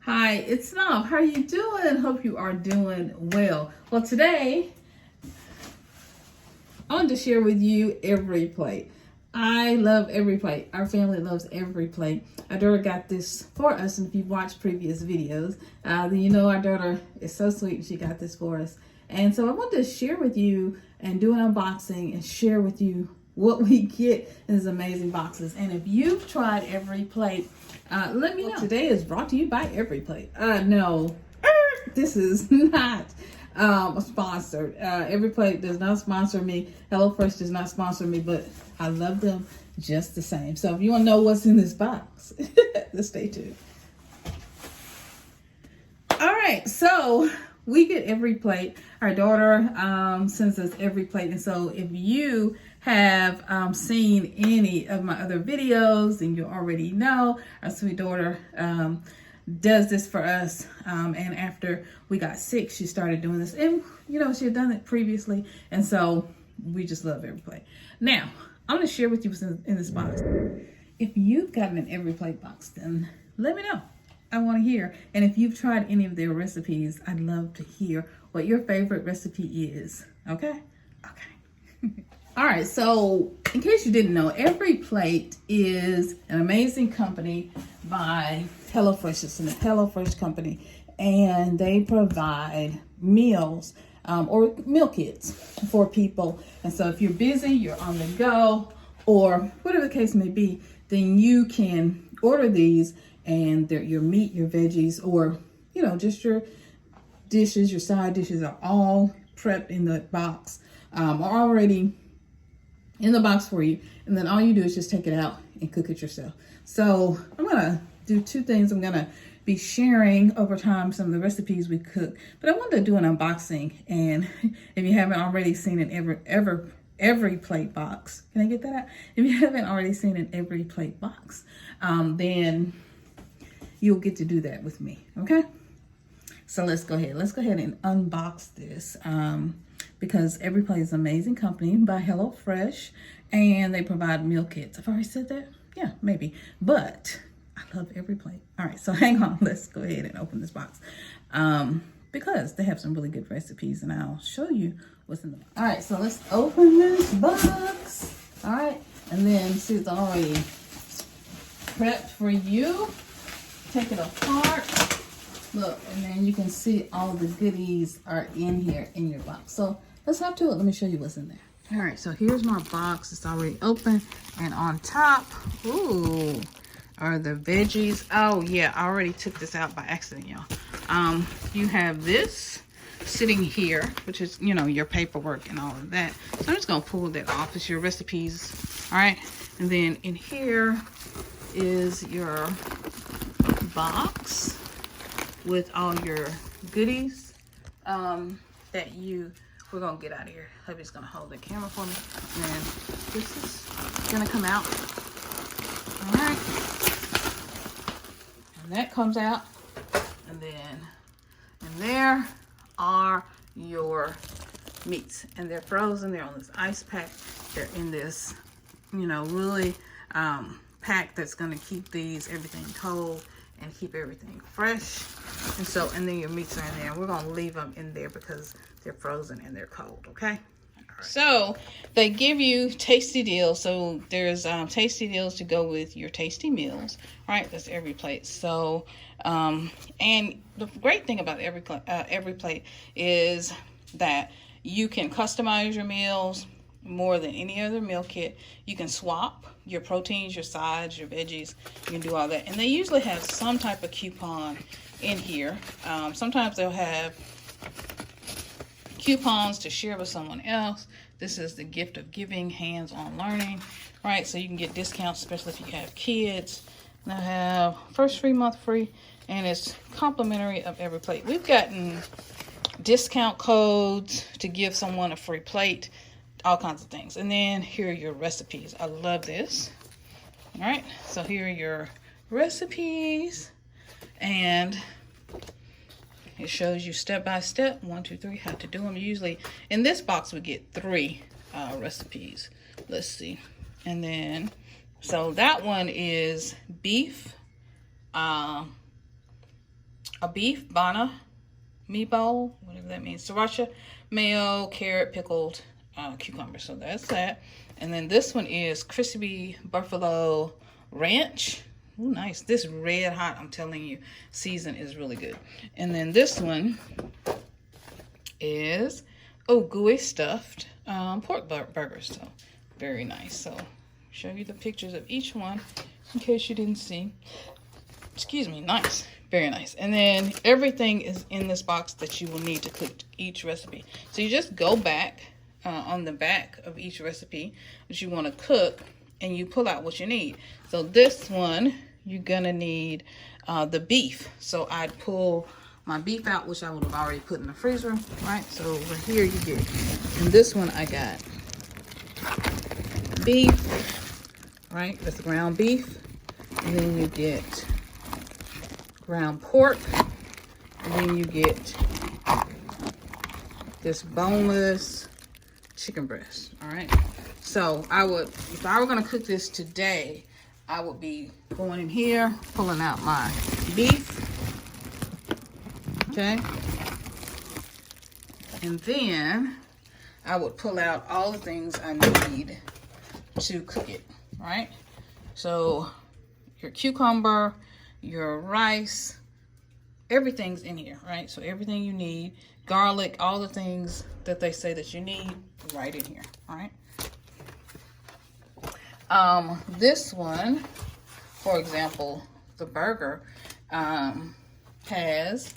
Hi, it's SYNOLVE. How are you doing? Hope you are doing well. Well, today I wanted to share with you EveryPlate. I love EveryPlate. Our family loves EveryPlate. Our daughter got this for us, and if you've watched previous videos, then you know our daughter is so sweet. She got this for us. And so I wanted to share with you and do an unboxing and share with you what we get in these amazing boxes. And if you've tried EveryPlate, let me know. Today is brought to you by EveryPlate. No, this is not sponsored. EveryPlate does not sponsor me. HelloFresh does not sponsor me, but I love them just the same. So if you want to know what's in this box, let's stay tuned. All right, so we get EveryPlate. Our daughter sends us EveryPlate, and so if you have seen any of my other videos, then you already know our sweet daughter does this for us. And after we got sick, she started doing this, and you know, she had done it previously, and so we just love EveryPlate. Now, I'm going to share with you what's in this box. If you've gotten an EveryPlate box, then let me know. I want to hear. And if you've tried any of their recipes, I'd love to hear what your favorite recipe is. Okay? Okay. All right, so in case you didn't know, EveryPlate is an amazing company by HelloFresh. It's an HelloFresh company, and they provide meals or meal kits for people. And so if you're busy, you're on the go, or whatever the case may be, then you can order these, and they're your meat, your veggies, or you know, just your dishes, your side dishes are all prepped in the box, or already in the box for you. And then all you do is just take it out and cook it yourself. So I'm gonna do two things. I'm gonna be sharing over time some of the recipes we cook, but I wanted to do an unboxing. And if you haven't already seen an EveryPlate box, can I get that out? If you haven't already seen an EveryPlate box, then you'll get to do that with me, okay? So let's go ahead and unbox this, because EveryPlate is an amazing company by HelloFresh, and they provide meal kits. I've already said that? Yeah, maybe, but I love EveryPlate. All right, so hang on, let's go ahead and open this box, because they have some really good recipes, and I'll show you what's in the box. All right, so let's open this box. All right, and then see, it's already prepped for you. Take it apart. Look, and then you can see all the goodies are in here in your box. So let's hop to it. Let me show you what's in there. All right, so here's my box. It's already open, and on top, ooh, are the veggies. Oh yeah, I already took this out by accident, y'all. You have this sitting here, which is, you know, your paperwork and all of that. So I'm just gonna pull that off. It's your recipes. All right, and then in here is your box with all your goodies that we're gonna get out of here. Hubby's gonna hold the camera for me, and this is gonna come out. All right, and that comes out, and then there are your meats, and they're frozen. They're on this ice pack. They're in this, you know, really pack that's gonna keep everything cold and keep everything fresh. And so, and then your meats are in there. We're gonna leave them in there because they're frozen and they're cold, okay? All right. So they give you tasty deals. So there's tasty deals to go with your tasty meals, right? That's EveryPlate. So, and the great thing about EveryPlate is that you can customize your meals more than any other meal kit. You can swap your proteins, your sides, your veggies. You can do all that. And they usually have some type of coupon in here. Sometimes they'll have coupons to share with someone else. This is the gift of giving, hands-on learning, right? So you can get discounts, especially if you have kids. And I have first free month free, and it's complimentary of EveryPlate. We've gotten discount codes to give someone a free plate, all kinds of things. And then here are your recipes. I love this. All right, so here are your recipes, and it shows you step by step, 1, 2, 3, how to do them. Usually in this box we get 3 recipes. Let's see. And then, so that one is beef a beef bana meatball, whatever that means, sriracha, mayo, carrot, pickled cucumber. So that's that. And then this one is crispy buffalo ranch. Ooh, nice. This red hot, I'm telling you, season is really good. And then this one is gooey stuffed pork burgers. So very nice. So show you the pictures of each one in case you didn't see. Excuse me. Nice. Very nice. And then everything is in this box that you will need to cook each recipe. So you just go back on the back of each recipe that you want to cook, and you pull out what you need. So this one, you're gonna need the beef. So I'd pull my beef out, which I would have already put in the freezer, right? So over here you get, in this one I got beef, right? That's the ground beef. And then you get ground pork. And then you get this boneless chicken breast, all right? So I would, if I were gonna cook this today, I would be going in here, pulling out my beef, okay? And then I would pull out all the things I need to cook it, right? So your cucumber, your rice, everything's in here, right? So everything you need, garlic, all the things that they say that you need, right in here, all right? This one, for example, the burger, has,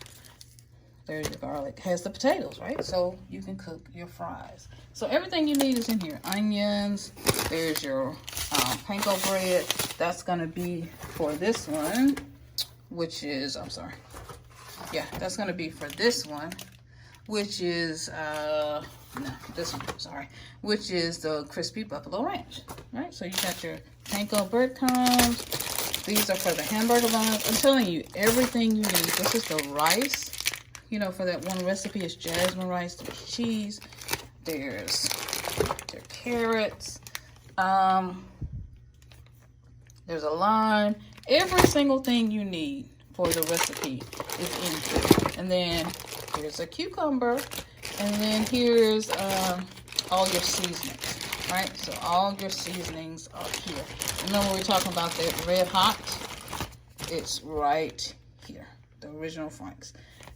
there's your garlic, has the potatoes, right? So you can cook your fries. So everything you need is in here. Onions, there's your panko bread. That's gonna be for this one, which is, I'm sorry. Yeah, that's gonna be for this one, which is, no, this one, sorry, which is the crispy buffalo ranch, right? So you got your panko breadcrumbs. These are for the hamburger buns. I'm telling you, everything you need. This is the rice. You know, for that one recipe, it's jasmine rice. There's cheese. There's carrots. There's a lime. Every single thing you need for the recipe is in here. And then here's a cucumber. And then here's all your seasonings, right? So all your seasonings are here. Remember we were talking about that red hot? It's right here, the original Frank's.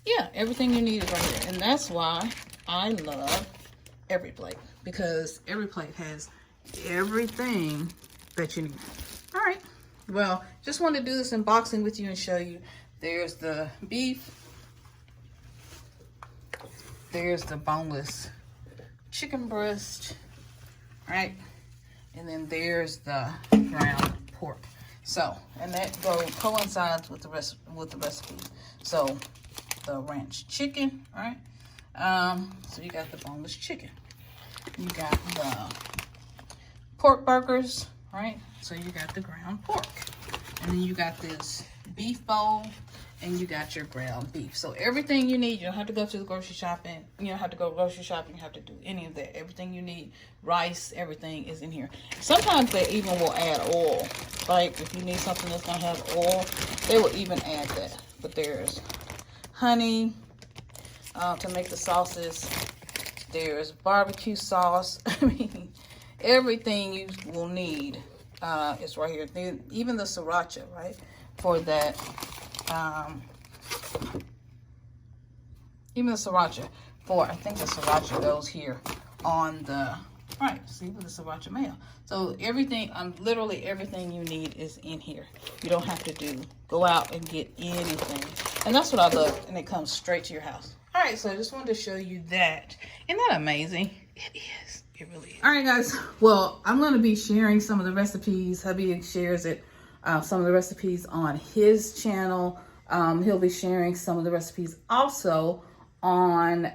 Yeah, everything you need is right here. And that's why I love EveryPlate, because EveryPlate has everything that you need. All right, well, just wanted to do this unboxing with you and show you. There's the beef. There's the boneless chicken breast, right? And then there's the ground pork. So, and that coincides with the recipe. So, the ranch chicken, right? So you got the boneless chicken. You got the pork burgers, right? So you got the ground pork. And then you got this beef bowl. And you got your ground beef. So everything you need, you don't have to go to the grocery shopping. You don't have to go grocery shopping. You have to do any of that. Everything you need, rice, everything is in here. Sometimes they even will add oil. Like if you need something that's gonna have oil, they will even add that. But there's honey to make the sauces. There's barbecue sauce. I mean, everything you will need is right here. Even the sriracha, right? For that. Even the sriracha, I think the sriracha goes here on the, right, see, with the sriracha mayo. So everything, literally everything you need is in here. You don't have to go out and get anything. And that's what I love, and it comes straight to your house. All right, so I just wanted to show you that. Isn't that amazing? It is. It really is. All right, guys. Well, I'm going to be sharing some of the recipes. Hubby shares it. Some of the recipes on his channel. He'll be sharing some of the recipes also on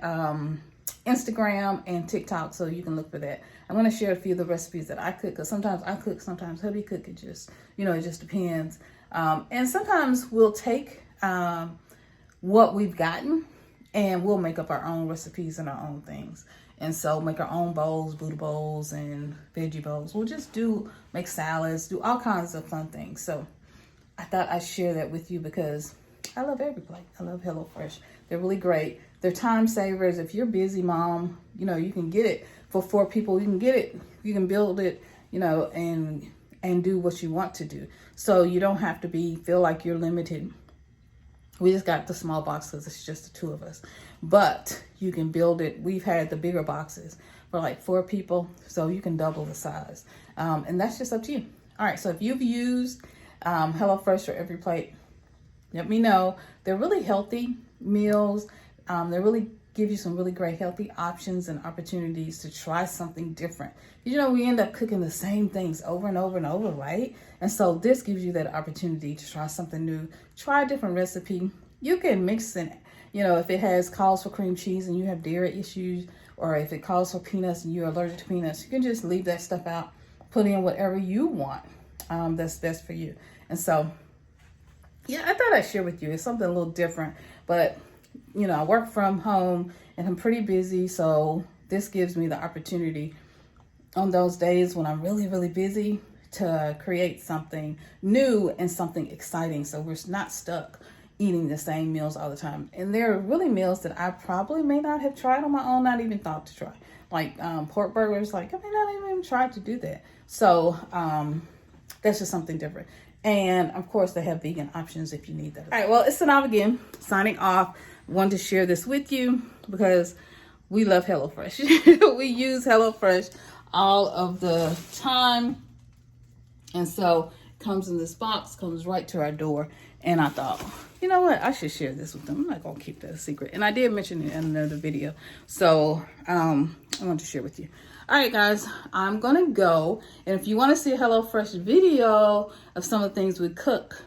Instagram and TikTok, so you can look for that. I'm going to share a few of the recipes that I cook, because sometimes I cook, sometimes Hubby cook. It just, you know, it just depends. And sometimes we'll take what we've gotten and we'll make up our own recipes and our own things. And so make our own bowls, Buddha bowls and veggie bowls. We'll just make salads, do all kinds of fun things. So I thought I'd share that with you because I love EveryPlate. I love HelloFresh. They're really great. They're time savers. If you're busy, mom, you know, you can get it for 4 people. You can get it. You can build it, you know, and do what you want to do. So you don't have to feel like you're limited. We just got the small box because it's just the 2 of us. But you can build it. We've had the bigger boxes for like 4 people. So you can double the size. And that's just up to you. All right. So if you've used HelloFresh or EveryPlate, let me know. They're really healthy meals. They really give you some really great healthy options and opportunities to try something different. You know, we end up cooking the same things over and over and over, right? And so this gives you that opportunity to try something new, try a different recipe. You can mix it, you know, if it calls for cream cheese and you have dairy issues, or if it calls for peanuts and you're allergic to peanuts, you can just leave that stuff out, put in whatever you want that's best for you. And so, yeah, I thought I'd share with you. It's something a little different, but you know, I work from home and I'm pretty busy. So this gives me the opportunity on those days when I'm really, really busy to create something new and something exciting. So we're not stuck eating the same meals all the time. And they're really meals that I probably may not have tried on my own, not even thought to try. Like pork burgers, like I may not even try to do that. So that's just something different. And of course, they have vegan options if you need that. All right, well, it's SYNOLVE again, signing off. Wanted to share this with you because we love HelloFresh. We use HelloFresh all of the time. And so it comes in this box, comes right to our door. And I thought, you know what? I should share this with them. I'm not going to keep that a secret. And I did mention it in another video. So I wanted to share with you. All right, guys, I'm going to go. And if you want to see a HelloFresh video of some of the things we cook,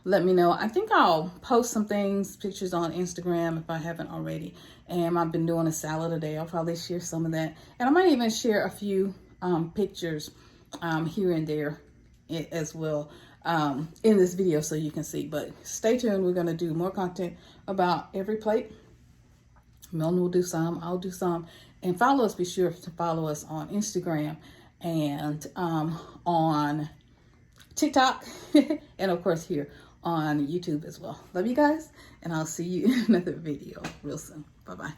let me know. I think I'll post some things, pictures on Instagram if I haven't already. And I've been doing a salad today. I'll probably share some of that. And I might even share a few pictures here and there as well in this video so you can see. But stay tuned. We're going to do more content about EveryPlate. Milton will do some. I'll do some. And follow us. Be sure to follow us on Instagram and on TikTok. And, of course, here on YouTube as well. Love you guys. And I'll see you in another video real soon. Bye-bye.